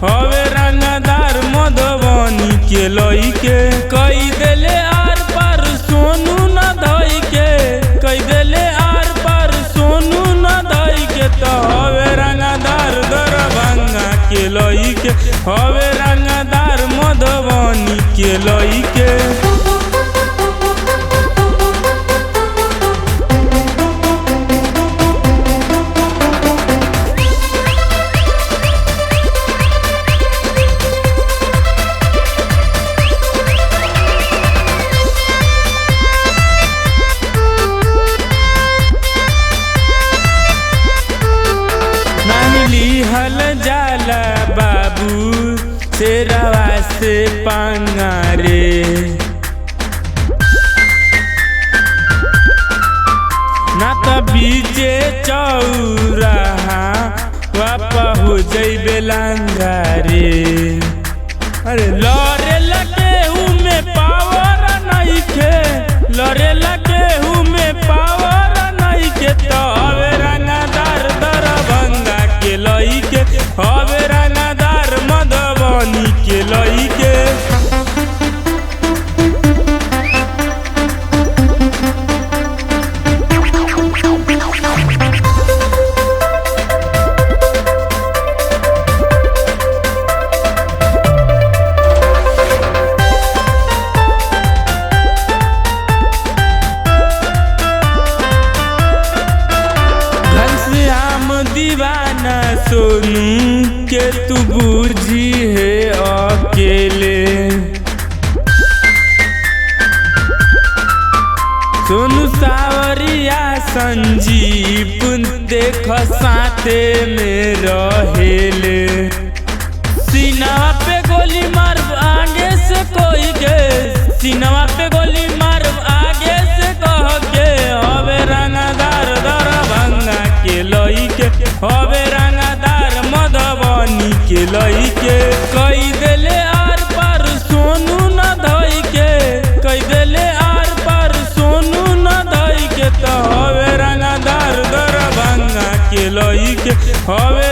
हवे रंगदार मधुबनी के लइके कई देले आर पार सोनू न धई के कई देले आर पार सोनू न धई के तो हवे रंगदार दरभंगा के लइके हवे रंगदार मधुबनी के लइके। हल जाला बाबू शेरवा से पंगारे ना तो बीचे चौराहा वापा हो जइबे लंगारे। अरे लड़े लगे में पावर नहीं खे लड़े लगे में पावर नहीं के तो हवे रंगदार दरभंगा के लइके हवे रंगदार मधुबनी के लइके। दीवाना सोनू के तू बूझी है अकेले सोनू सावरिया संजीव देख साथे में रहेले सीनवा पे गोली मार आगे से कोई के सीनवा पे गोली मार आगे से कह के हवे रंगदार दरभंगा के लइके हवे रंगदार मधुबनी के लइके कई देले आर पार सोनू न धई के कई देले आर पार सोनू न धई के तो हवे रंगदार दरभंगा के लइके हवे